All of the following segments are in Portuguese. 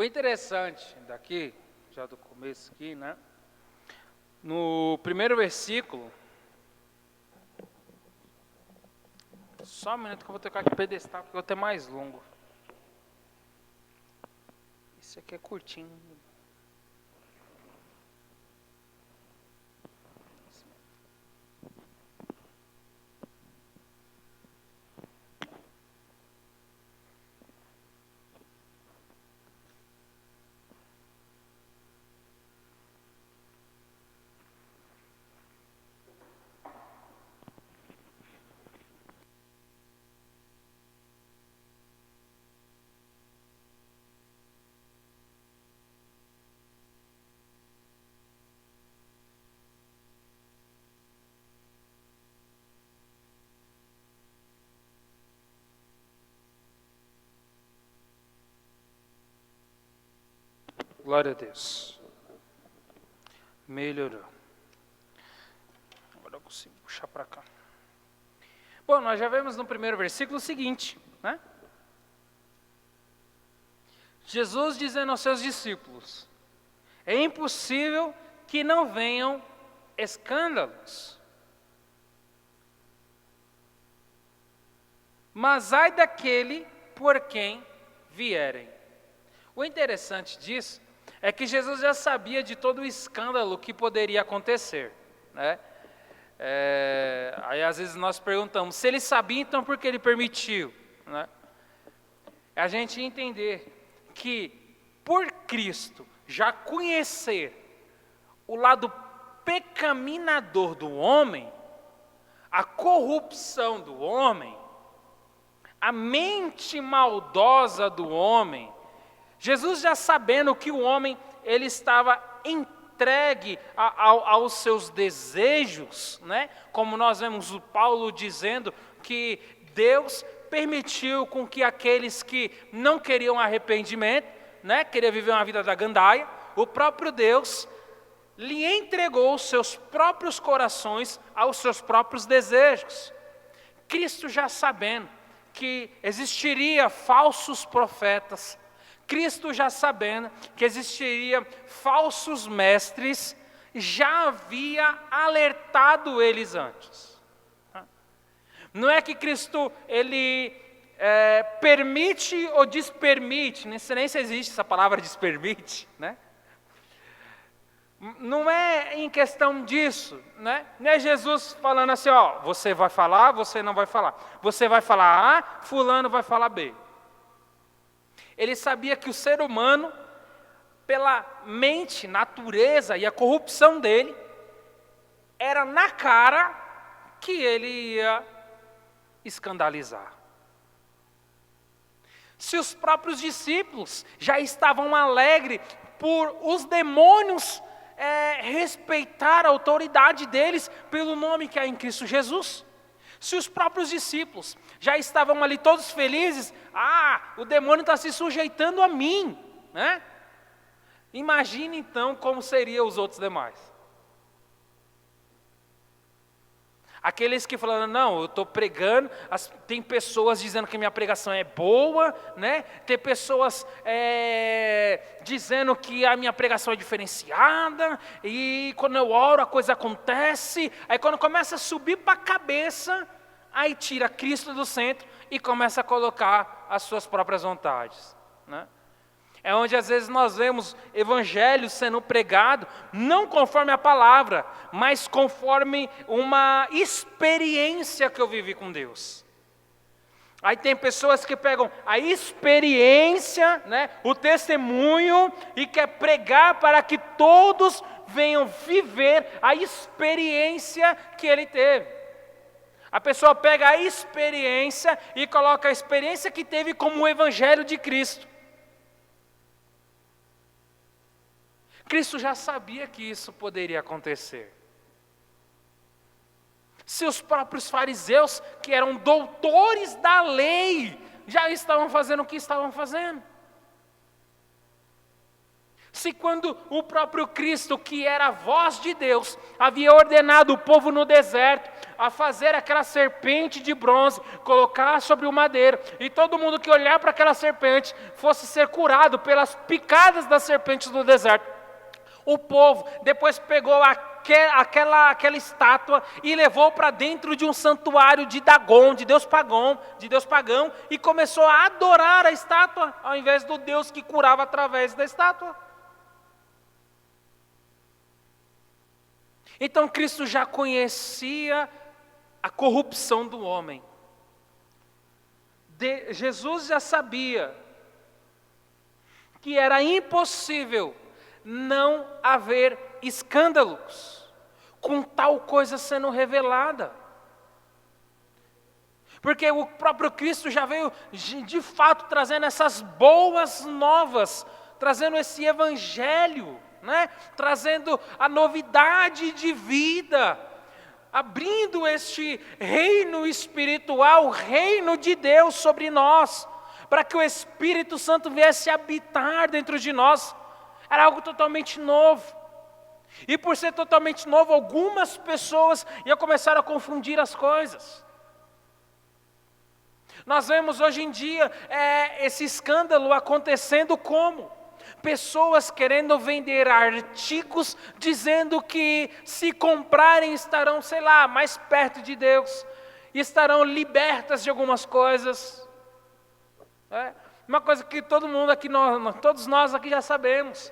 O interessante daqui, já do começo aqui, né? No primeiro versículo, só um minuto que eu vou tocar aqui o pedestal, porque eu vou ter mais longo. Isso aqui é curtinho. Glória a Deus. Melhorou. Agora eu consigo puxar para cá. Bom, nós já vemos no primeiro versículo o seguinte, né? Jesus dizendo aos seus discípulos: é impossível que não venham escândalos. Mas ai daquele por quem vierem. O interessante disso é que Jesus já sabia de todo o escândalo que poderia acontecer, né? Aí às vezes nós perguntamos, se ele sabia, então por que ele permitiu, né? A gente entender que por Cristo já conhecer o lado pecaminador do homem, a corrupção do homem, a mente maldosa do homem, Jesus já sabendo que o homem ele estava entregue aos seus desejos, né? Como nós vemos o Paulo dizendo que Deus permitiu com que aqueles que não queriam arrependimento, né? Queriam viver uma vida da gandaia, o próprio Deus lhe entregou os seus próprios corações aos seus próprios desejos. Cristo já sabendo que existiria falsos profetas, Cristo já sabendo que existiria falsos mestres, já havia alertado eles antes. Não é que Cristo, ele permite ou despermite, não sei nem se existe essa palavra despermite, né? Não é em questão disso, né? Não é Jesus falando assim, ó, você vai falar, você não vai falar. Você vai falar A, fulano vai falar B. Ele sabia que o ser humano, pela mente, natureza e a corrupção dele, era na cara que ele ia escandalizar. Se os próprios discípulos já estavam alegres por os demônios respeitar a autoridade deles pelo nome que há em Cristo Jesus. Se os próprios discípulos já estavam ali todos felizes, o demônio está se sujeitando a mim, né? Imagine então como seriam os outros demais. Aqueles que falaram, não, eu estou pregando, tem pessoas dizendo que minha pregação é boa, né? Tem pessoas dizendo que a minha pregação é diferenciada, e quando eu oro a coisa acontece, aí quando começa a subir para a cabeça, aí tira Cristo do centro e começa a colocar as suas próprias vontades, né? É onde às vezes nós vemos evangelho sendo pregado, não conforme a palavra, mas conforme uma experiência que eu vivi com Deus. Aí tem pessoas que pegam a experiência, né, o testemunho, e quer pregar para que todos venham viver a experiência que ele teve. A pessoa pega a experiência e coloca a experiência que teve como o evangelho de Cristo. Cristo já sabia que isso poderia acontecer. Se os próprios fariseus, que eram doutores da lei, já estavam fazendo o que estavam fazendo. Se quando o próprio Cristo, que era a voz de Deus, havia ordenado o povo no deserto a fazer aquela serpente de bronze, colocar sobre o madeiro, e todo mundo que olhar para aquela serpente fosse ser curado pelas picadas das serpentes do deserto. O povo depois pegou aquela estátua e levou para dentro de um santuário de Dagon, de Deus pagão, e começou a adorar a estátua, ao invés do Deus que curava através da estátua. Então Cristo já conhecia a corrupção do homem. Jesus já sabia que era impossível não haver escândalos com tal coisa sendo revelada. Porque o próprio Cristo já veio de fato trazendo essas boas novas, trazendo esse evangelho, né? Trazendo a novidade de vida, abrindo este reino espiritual, o reino de Deus sobre nós, para que o Espírito Santo viesse habitar dentro de nós. Era algo totalmente novo. E por ser totalmente novo, algumas pessoas iam começar a confundir as coisas. Nós vemos hoje em dia esse escândalo acontecendo como? Pessoas querendo vender artigos, dizendo que se comprarem estarão, mais perto de Deus, estarão libertas de algumas coisas. Uma coisa que todo mundo aqui, todos nós aqui já sabemos,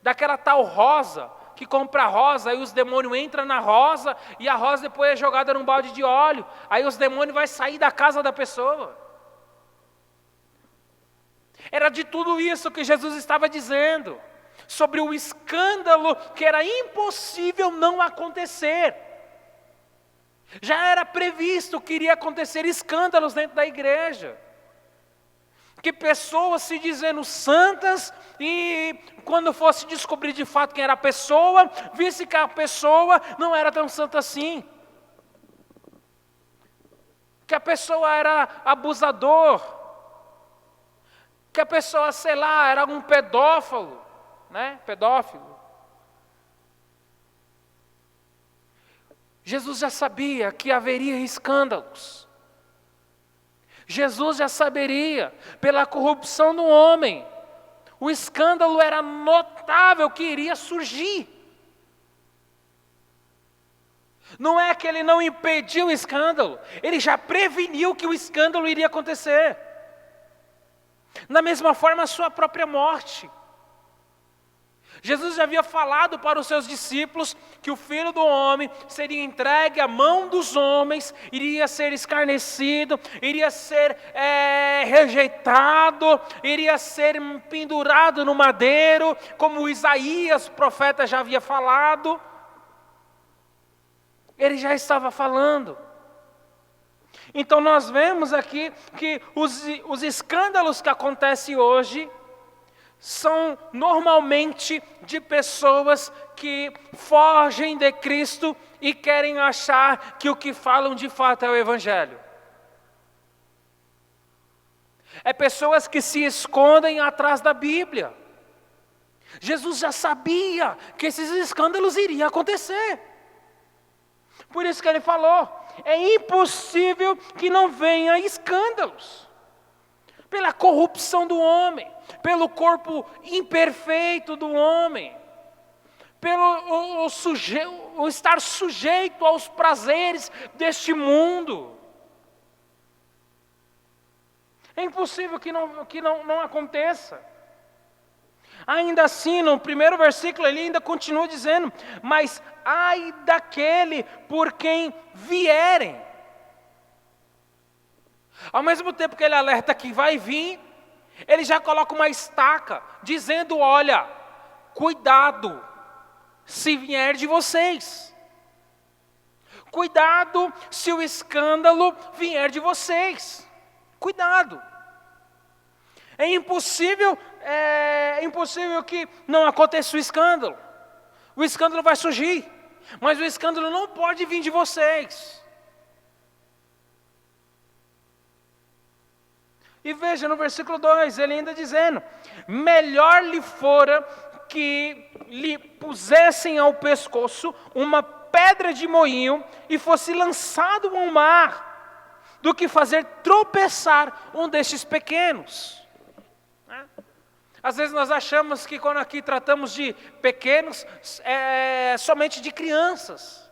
daquela tal rosa, que compra rosa, aí os demônios entram na rosa, e a rosa depois é jogada num balde de óleo, aí os demônios vão sair da casa da pessoa. Era de tudo isso que Jesus estava dizendo, sobre o escândalo que era impossível não acontecer. Já era previsto que iria acontecer escândalos dentro da igreja. Que pessoas se dizendo santas, e quando fosse descobrir de fato quem era a pessoa, visse que a pessoa não era tão santa assim. Que a pessoa era abusador, que a pessoa, era um pedófilo, pedófilo. Jesus já sabia que haveria escândalos. Jesus já saberia, pela corrupção do homem, o escândalo era notável que iria surgir. Não é que ele não impediu o escândalo, ele já preveniu que o escândalo iria acontecer. Da mesma forma, a sua própria morte. Jesus já havia falado para os seus discípulos que o Filho do Homem seria entregue à mão dos homens, iria ser escarnecido, iria ser rejeitado, iria ser pendurado no madeiro, como Isaías, o profeta, já havia falado. Ele já estava falando. Então nós vemos aqui que os escândalos que acontecem hoje são normalmente de pessoas que fogem de Cristo e querem achar que o que falam de fato é o Evangelho. É pessoas que se escondem atrás da Bíblia. Jesus já sabia que esses escândalos iriam acontecer. Por isso que ele falou, é impossível que não venha escândalos. Pela corrupção do homem, pelo corpo imperfeito do homem, pelo o estar sujeito aos prazeres deste mundo. É impossível que não aconteça. Ainda assim, no primeiro versículo, ele ainda continua dizendo, mas ai daquele por quem vierem. Ao mesmo tempo que ele alerta que vai vir, ele já coloca uma estaca, dizendo, olha, cuidado, se vier de vocês. Cuidado se o escândalo vier de vocês. Cuidado. É impossível que não aconteça o escândalo. O escândalo vai surgir, mas o escândalo não pode vir de vocês. E veja no versículo 2, ele ainda dizendo, melhor lhe fora que lhe pusessem ao pescoço uma pedra de moinho e fosse lançado ao mar, do que fazer tropeçar um destes pequenos. Às vezes nós achamos que quando aqui tratamos de pequenos, é somente de crianças.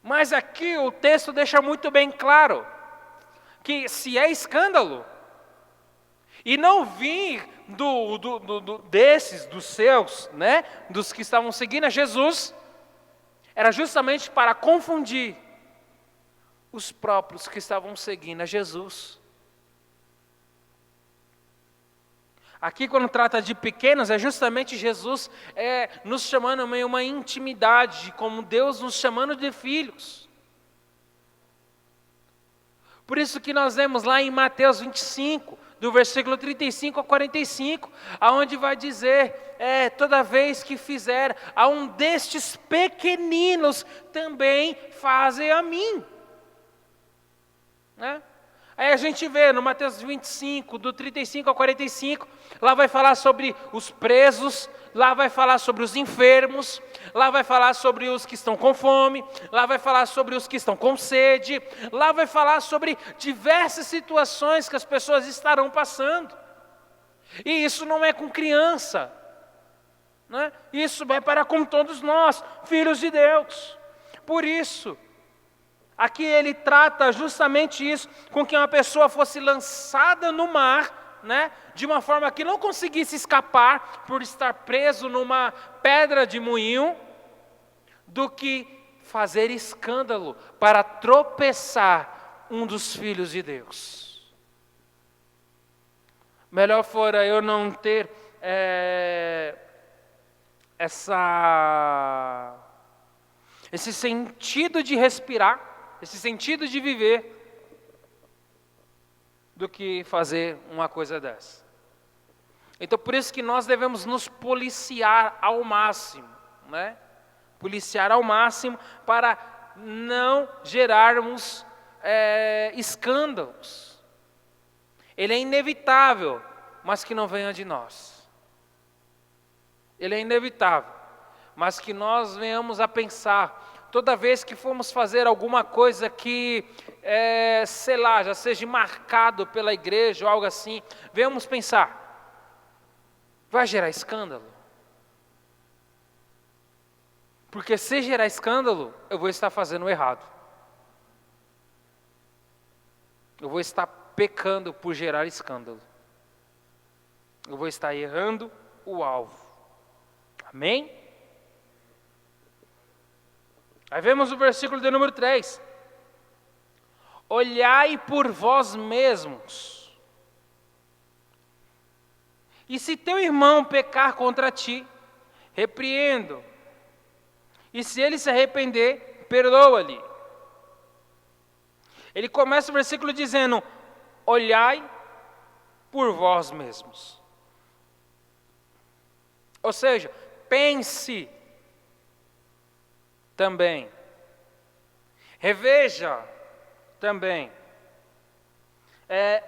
Mas aqui o texto deixa muito bem claro, que se é escândalo, e não vir dos seus, né, dos que estavam seguindo a Jesus, era justamente para confundir os próprios que estavam seguindo a Jesus. Aqui quando trata de pequenos, é justamente Jesus nos chamando a uma intimidade, como Deus nos chamando de filhos. Por isso que nós vemos lá em Mateus 25, do versículo 35 a 45, aonde vai dizer, toda vez que fizer a um destes pequeninos, também fazem a mim. Né? Aí a gente vê no Mateus 25, do 35 ao 45, lá vai falar sobre os presos, lá vai falar sobre os enfermos, lá vai falar sobre os que estão com fome, lá vai falar sobre os que estão com sede, lá vai falar sobre diversas situações que as pessoas estarão passando. E isso não é com criança, né? Isso é para com todos nós, filhos de Deus. Por isso, aqui ele trata justamente isso, com que uma pessoa fosse lançada no mar, né, de uma forma que não conseguisse escapar por estar preso numa pedra de moinho, do que fazer escândalo para tropeçar um dos filhos de Deus. Melhor fora eu não ter esse sentido de respirar, esse sentido de viver, do que fazer uma coisa dessa. Então por isso que nós devemos nos policiar ao máximo, né? Policiar ao máximo para não gerarmos escândalos. Ele é inevitável, mas que não venha de nós. Ele é inevitável, mas que nós venhamos a pensar, toda vez que formos fazer alguma coisa que, sei lá, já seja marcado pela igreja ou algo assim, venhamos pensar, vai gerar escândalo? Porque se gerar escândalo, eu vou estar fazendo o errado. Eu vou estar pecando por gerar escândalo. Eu vou estar errando o alvo. Amém? Aí vemos o versículo de número 3. Olhai por vós mesmos. E se teu irmão pecar contra ti, repreenda-o. E se ele se arrepender, perdoa-lhe. Ele começa o versículo dizendo, olhai por vós mesmos. Ou seja, pense também. Reveja também.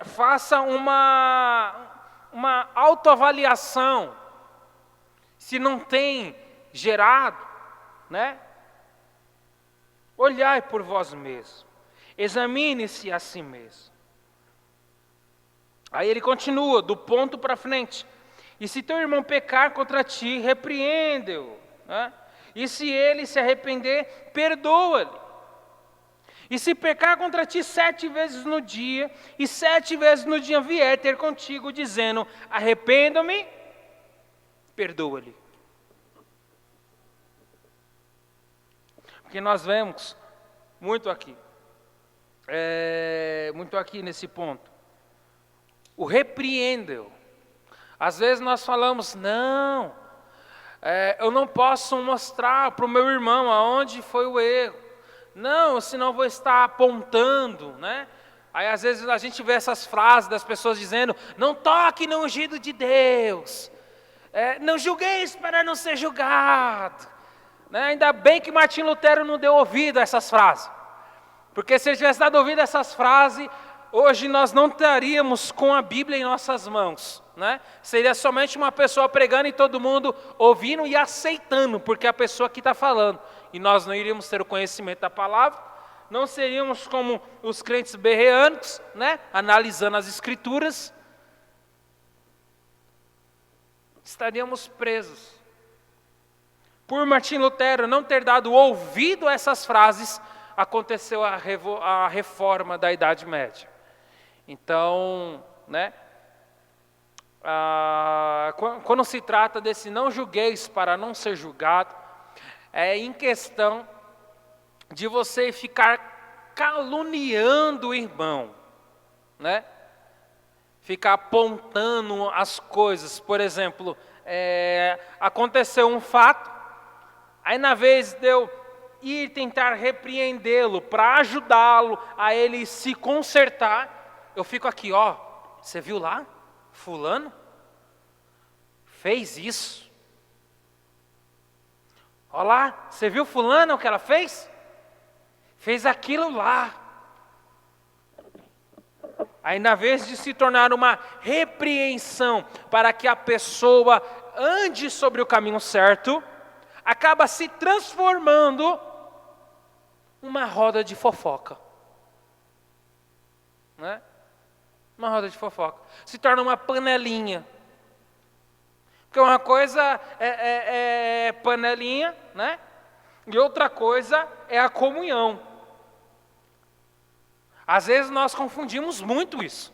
Faça uma autoavaliação. Se não tem gerado, né? Olhai por vós mesmos. Examine-se a si mesmo. Aí ele continua, do ponto para frente. E se teu irmão pecar contra ti, repreende-o, né? E se ele se arrepender, perdoa-lhe. E se pecar contra ti 7 vezes no dia, e 7 vezes no dia vier ter contigo, dizendo, arrependo-me, perdoa-lhe. Porque nós vemos muito aqui nesse ponto. O repreende-o. Às vezes nós falamos, não, eu não posso mostrar para o meu irmão aonde foi o erro. Não, senão eu vou estar apontando, né? Aí às vezes a gente vê essas frases das pessoas dizendo, não toque no ungido de Deus. Não julgueis para não ser julgado. Né? Ainda bem que Martim Lutero não deu ouvido a essas frases. Porque se ele tivesse dado ouvido a essas frases, hoje nós não estaríamos com a Bíblia em nossas mãos, né? Seria somente uma pessoa pregando e todo mundo ouvindo e aceitando, porque a pessoa que está falando. E nós não iríamos ter o conhecimento da palavra, não seríamos como os crentes berreanos, né? Analisando as escrituras. Estaríamos presos. Por Martim Lutero não ter dado ouvido a essas frases, aconteceu a reforma da Idade Média. Então, né, quando se trata desse não julgueis para não ser julgado, é em questão de você ficar caluniando o irmão, né? Ficar apontando as coisas. Por exemplo, aconteceu um fato, aí na vez de eu ir tentar repreendê-lo para ajudá-lo a ele se consertar, eu fico aqui, ó, você viu lá? Fulano fez isso. Olha lá, você viu fulano o que ela fez? Fez aquilo lá. Aí na vez de se tornar uma repreensão para que a pessoa ande sobre o caminho certo, acaba se transformando uma roda de fofoca, né? Uma roda de fofoca. Se torna uma panelinha. Porque uma coisa é panelinha, né? E outra coisa é a comunhão. Às vezes nós confundimos muito isso,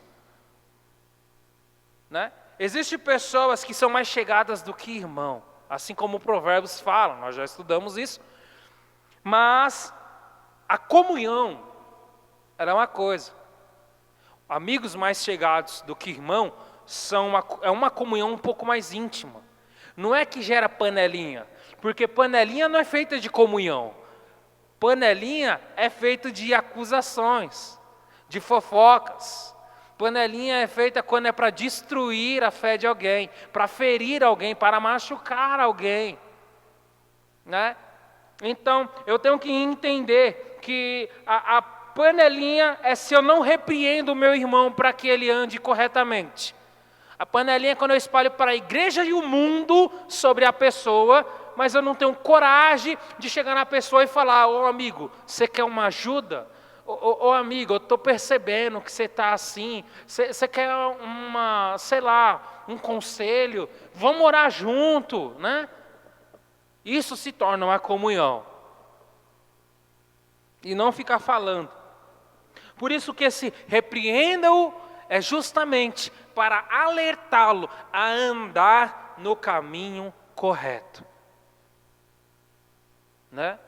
né? Existem pessoas que são mais chegadas do que irmão, assim como o Provérbios fala, nós já estudamos isso. Mas a comunhão era uma coisa. Amigos mais chegados do que irmão é uma comunhão um pouco mais íntima. Não é que gera panelinha, porque panelinha não é feita de comunhão. Panelinha é feita de acusações, de fofocas. Panelinha é feita quando é para destruir a fé de alguém, para ferir alguém, para machucar alguém, né? Então, eu tenho que entender que a panelinha é se eu não repreendo o meu irmão para que ele ande corretamente. A panelinha é quando eu espalho para a igreja e o mundo sobre a pessoa, mas eu não tenho coragem de chegar na pessoa e falar, ô amigo, você quer uma ajuda? Ô amigo, eu estou percebendo que você está assim, você quer sei lá, um conselho, vamos orar junto, né? Isso se torna uma comunhão. E não ficar falando. Por isso que esse repreenda-o é justamente para alertá-lo a andar no caminho correto, né?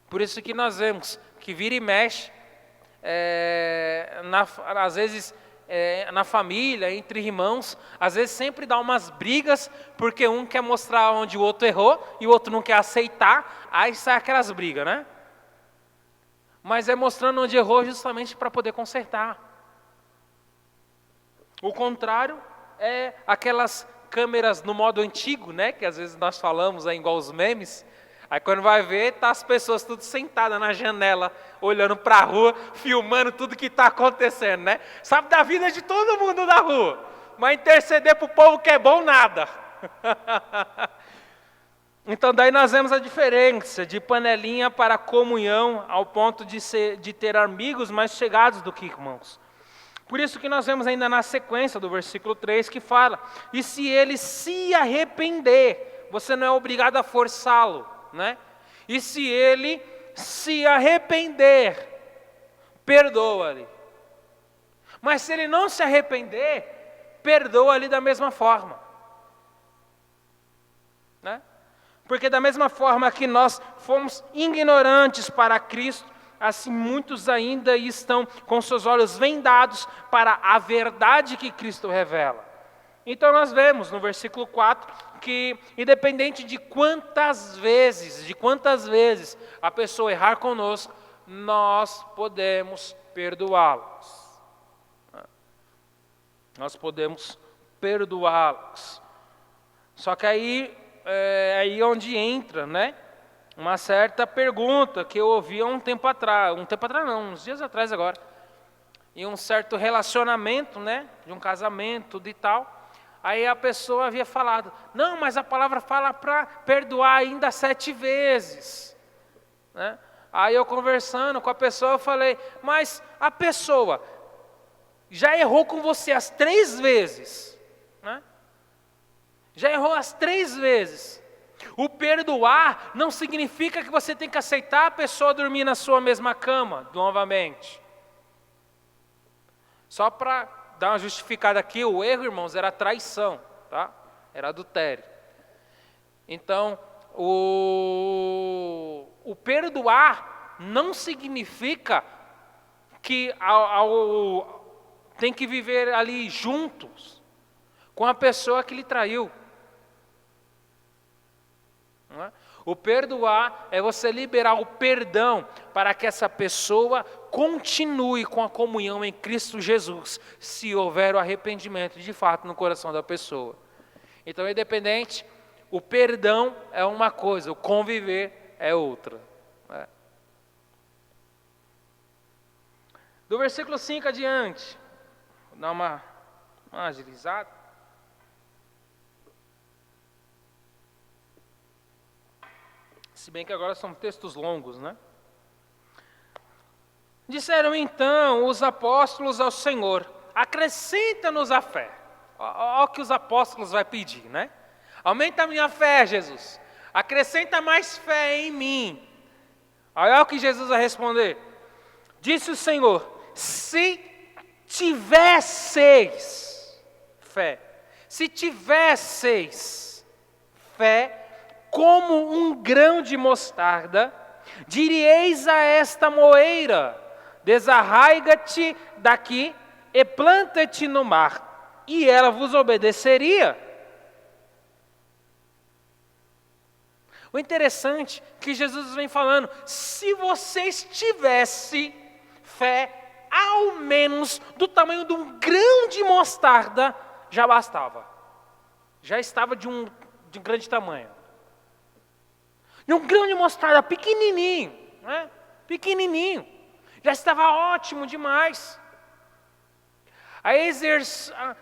Por isso que nós vemos que vira e mexe, às vezes na família, entre irmãos, às vezes sempre dá umas brigas, porque um quer mostrar onde o outro errou, e o outro não quer aceitar, aí sai aquelas brigas, né? Mas é mostrando onde errou justamente para poder consertar. O contrário é aquelas câmeras no modo antigo, né? Que às vezes nós falamos aí igual os memes. Aí quando vai ver, tá as pessoas tudo sentadas na janela, olhando para a rua, filmando tudo que está acontecendo, né? Sabe da vida de todo mundo na rua, mas interceder para o povo que é bom, nada. Então daí nós vemos a diferença de panelinha para comunhão, ao ponto de ter amigos mais chegados do que irmãos. Por isso que nós vemos ainda na sequência do versículo 3 que fala, e se ele se arrepender, você não é obrigado a forçá-lo, né? E se ele se arrepender, perdoa-lhe. Mas se ele não se arrepender, perdoa-lhe da mesma forma, né? Porque da mesma forma que nós fomos ignorantes para Cristo, assim muitos ainda estão com seus olhos vendados para a verdade que Cristo revela. Então nós vemos no versículo 4 que independente de quantas vezes a pessoa errar conosco, nós podemos perdoá-los. Nós podemos perdoá-los. Só que aí é aí onde entra, né? Uma certa pergunta que eu ouvi há uns dias atrás agora. em um certo relacionamento, né, de um casamento e tal. Aí a pessoa havia falado, não, mas a palavra fala para perdoar ainda 7 vezes. Né? Aí eu conversando com a pessoa, eu falei, mas a pessoa já errou com você as 3 vezes. Né? Já errou as 3 vezes. O perdoar não significa que você tem que aceitar a pessoa dormir na sua mesma cama, novamente. Só para dar uma justificada aqui, o erro, irmãos, era traição, tá? Era adultério. Então, o perdoar não significa que tem que viver ali juntos com a pessoa que lhe traiu. Não é? O perdoar é você liberar o perdão para que essa pessoa continue com a comunhão em Cristo Jesus, se houver o arrependimento de fato no coração da pessoa. Então, independente, o perdão é uma coisa, o conviver é outra. Né? Do versículo 5 adiante, vou dar uma agilizada. Se bem que agora são textos longos, né? Disseram então os apóstolos ao Senhor, acrescenta-nos a fé. Olha o que os apóstolos vão pedir, né? Aumenta a minha fé, Jesus. Acrescenta mais fé em mim. Olha o que Jesus vai responder. Disse o Senhor, se tivesseis fé, como um grão de mostarda, diríeis a esta moeira, desarraiga-te daqui e planta-te no mar, e ela vos obedeceria. O interessante é que Jesus vem falando, se vocês tivessem fé, ao menos do tamanho de um grão de mostarda, já bastava. Já estava de um grande tamanho. E um grão de mostarda pequenininho, né? Pequenininho, já estava ótimo demais.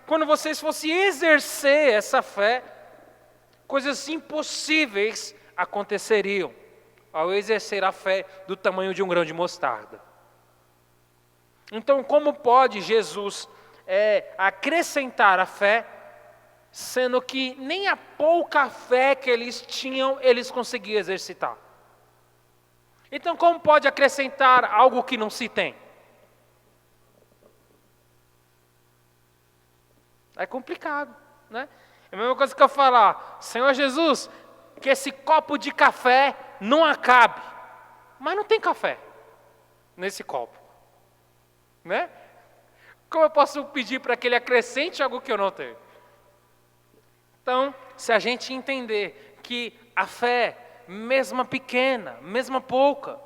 Quando vocês fossem exercer essa fé, coisas impossíveis aconteceriam ao exercer a fé do tamanho de um grão de mostarda. Então, como pode Jesus acrescentar a fé, sendo que nem a pouca fé que eles tinham, eles conseguiam exercitar? Então, como pode acrescentar algo que não se tem? É complicado, né? É a mesma coisa que eu falar, Senhor Jesus, que esse copo de café não acabe. Mas não tem café nesse copo, né? Como eu posso pedir para que ele acrescente algo que eu não tenho? Então, se a gente entender que a fé, mesmo pequena, mesmo pouca,